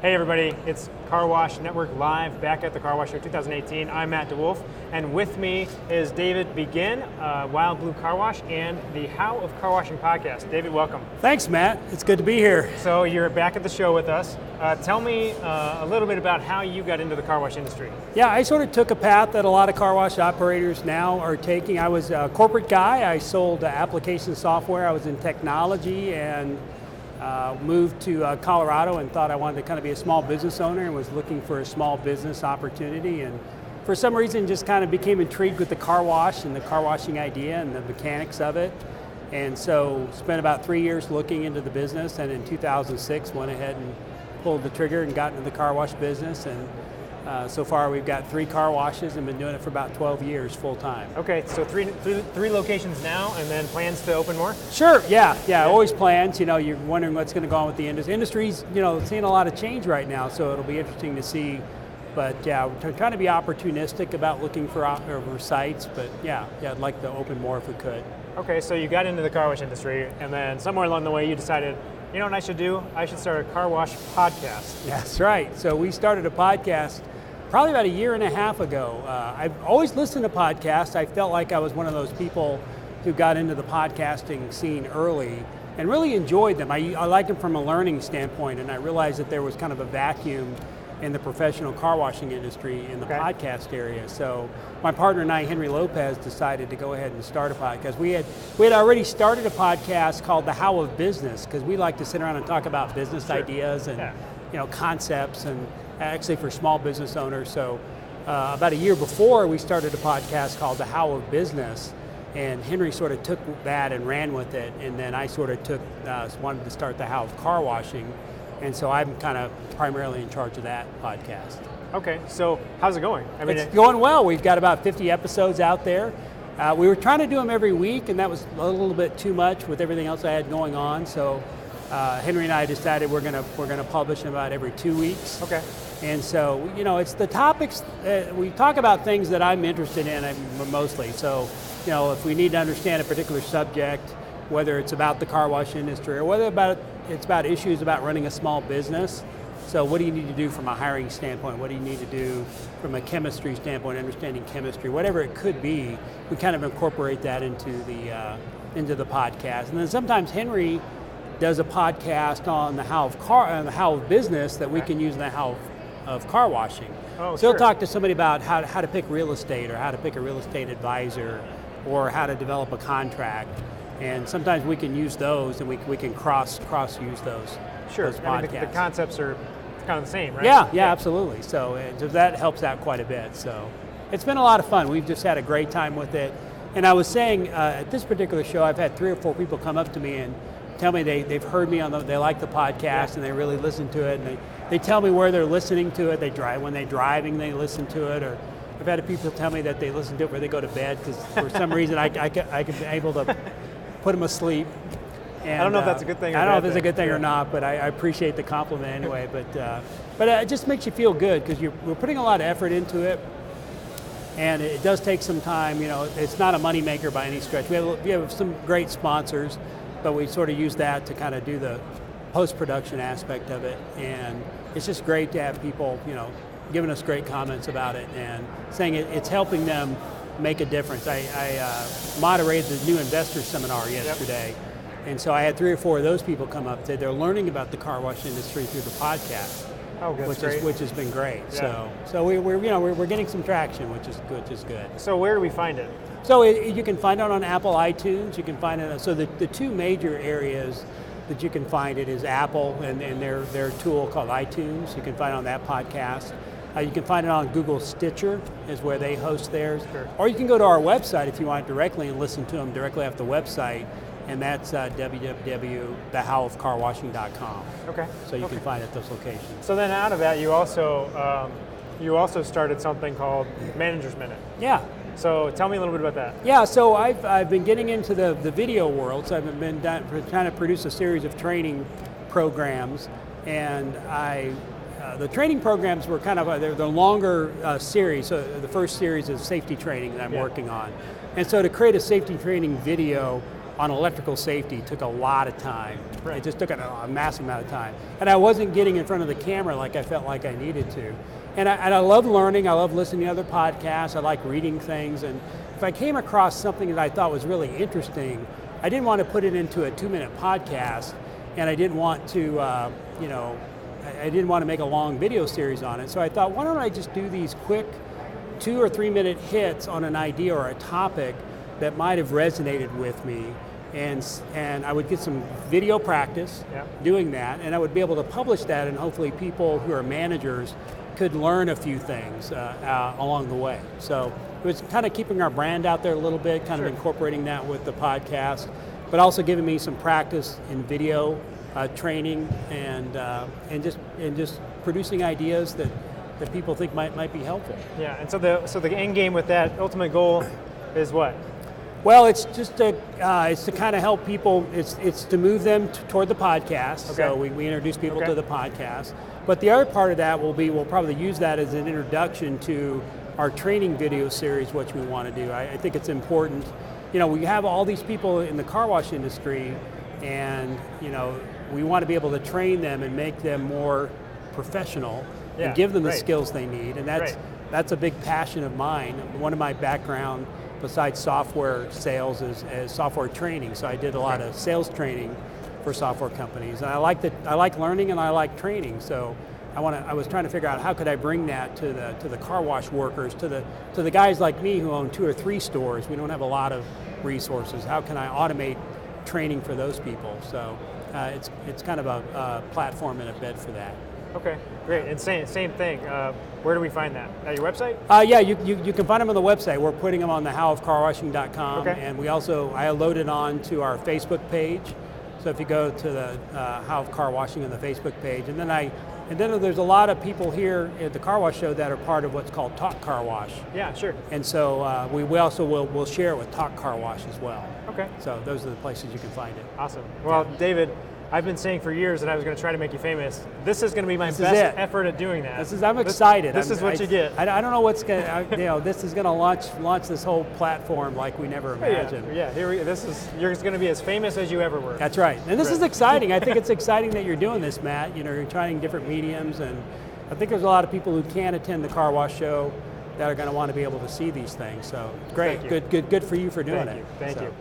Hey everybody, it's Car Wash Network Live back at the Car Wash Show 2018. I'm Matt DeWolf, and with me is David Begin, Wild Blue Car Wash, and the How of Car Washing podcast. David, welcome. Thanks, Matt. It's good to be here. So you're back at the show with us. Tell me a little bit about how you got into the car wash industry. Yeah, I sort of took a path that a lot of car wash operators now are taking. I was a corporate guy. I sold application software. I was in technology and moved to Colorado and thought I wanted to kind of be a small business owner and was looking for a small business opportunity, and for some reason just kind of became intrigued with the car wash and the car washing idea and the mechanics of it, and so spent about 3 years looking into the business, and in 2006 went ahead and pulled the trigger and got into the car wash business, and so far we've got 3 car washes and been doing it for about 12 years full time. Okay, so three locations now, and then plans to open more? Sure, yeah, always plans. You know, you're wondering what's going to go on with the industry. Industry's, seeing a lot of change right now, so it'll be interesting to see. But yeah, we're trying to be opportunistic about looking for sites, but yeah, I'd like to open more if we could. Okay, so you got into the car wash industry, and then somewhere along the way you decided, you know what I should do? I should start a car wash podcast. That's right. So we started a podcast probably about 1.5 years ago. I've always listened to podcasts. I felt like I was one of those people who got into the podcasting scene early and really enjoyed them. I like them from a learning standpoint, and I realized that there was kind of a vacuum in the professional car washing industry in the podcast area. So my partner and I, Henry Lopez, decided to go ahead and start a podcast. We had already started a podcast called The How of Business, because we like to sit around and talk about business ideas and concepts, and actually for small business owners. So about 1 year before, we started a podcast called The How of Business, and Henry sort of took that and ran with it, and then I sort of wanted to start The How of Car Washing, and so I'm kind of primarily in charge of that podcast. Okay, so how's it going? It's going well. We've got about 50 episodes out there. We were trying to do them every week, and that was a little bit too much with everything else I had going on, so Henry and I decided we're gonna publish them about every 2 weeks. Okay. And so, it's the topics, we talk about things that I'm interested in mostly. So, if we need to understand a particular subject, whether it's about the car wash industry or whether it's about issues about running a small business. So what do you need to do from a hiring standpoint? What do you need to do from a chemistry standpoint, understanding chemistry, whatever it could be, we kind of incorporate that into the podcast. And then sometimes Henry does a podcast on the how of business that we can use in the how of car washing. Oh, so he'll talk to somebody about how to pick real estate, or how to pick a real estate advisor, or how to develop a contract. And sometimes we can use those, and we can cross use those. Sure. Those podcasts. The concepts are kind of the same, right? Yeah, absolutely. So that helps out quite a bit. So it's been a lot of fun. We've just had a great time with it. And I was saying at this particular show, I've had 3 or 4 people come up to me and tell me they've heard me they like the podcast and they really listen to it, and they tell me where they're listening to it. When they're driving, they listen to it, or I've had people tell me that they listen to it where they go to bed, because for some reason I can be able to put them asleep. And, I don't know if that's a good thing or I don't know if it's a good thing or not, but I appreciate the compliment anyway. But it just makes you feel good, because we're putting a lot of effort into it, and it does take some time. It's not a money maker by any stretch. We have some great sponsors, but we sort of use that to kind of do the post-production aspect of it, and it's just great to have people, giving us great comments about it and saying it's helping them make a difference. I moderated the new investor seminar yesterday, and so I had 3 or 4 of those people come up. They're learning about the car wash industry through the podcast, which has been great. Yeah. So we're getting some traction, which is good. So where do we find it? So you can find it on Apple iTunes. You can find it. So the 2 major areas that you can find it is Apple and their tool called iTunes. You can find it on that podcast. You can find it on Google Stitcher, is where they host theirs. Sure. Or you can go to our website if you want directly and listen to them directly off the website, and that's www.thehowofcarwashing.com. Okay. So you can find it at those locations. So then out of that, you also started something called Manager's Minute. Yeah. So tell me a little bit about that. Yeah, so I've been getting into the video world, so I've been trying to produce a series of training programs, and the training programs were kind of, they're longer series. So the first series is safety training that I'm working on. And so to create a safety training video, on electrical safety took a lot of time. Right. It just took a massive amount of time. And I wasn't getting in front of the camera like I felt like I needed to. And I love learning, I love listening to other podcasts, I like reading things, and if I came across something that I thought was really interesting, I didn't want to put it into a 2-minute podcast, and I didn't want to, I didn't want to make a long video series on it. So I thought, why don't I just do these quick 2 or 3 minute hits on an idea or a topic that might have resonated with me, and I would get some video practice doing that, and I would be able to publish that, and hopefully people who are managers could learn a few things along the way. So it was kind of keeping our brand out there a little bit, kind of incorporating that with the podcast, but also giving me some practice in video training and just producing ideas that people think might be helpful. Yeah, and so the end game with that ultimate goal is what? Well, it's just to kind of help people. It's to move them toward the podcast. Okay. So we introduce people to the podcast. But the other part of that we'll probably use that as an introduction to our training video series, which we want to do. I think it's important. We have all these people in the car wash industry, and we want to be able to train them and make them more professional and give them the skills they need. And that's a big passion of mine. One of my background, besides software sales, is software training. So I did a lot of sales training for software companies, and I like learning and I like training. So I was trying to figure out how could I bring that to the car wash workers, to the guys like me who own 2 or 3 stores. We don't have a lot of resources. How can I automate training for those people? So it's kind of a platform and a bed for that. Okay, great. And same thing. Where do we find that? At your website? Yeah, you can find them on the website. We're putting them on the howofcarwashing.com, and I loaded on to our Facebook page. So if you go to the How of Car Washing on the Facebook page, and then there's a lot of people here at the Car Wash Show that are part of what's called Talk Car Wash. Yeah, sure. And so we also will share it with Talk Car Wash as well. Okay. So those are the places you can find it. Awesome. Well, David, I've been saying for years that I was going to try to make you famous. This is going to be my best effort at doing that. I'm excited. This is what you get. I don't know what's going to, this is going to launch this whole platform like we never imagined. Yeah. You're going to be as famous as you ever were. That's right. And this is exciting. I think it's exciting that you're doing this, Matt. You're trying different mediums, and I think there's a lot of people who can't attend the Car Wash Show that are going to want to be able to see these things. So great. Good for you for doing it. Thank you.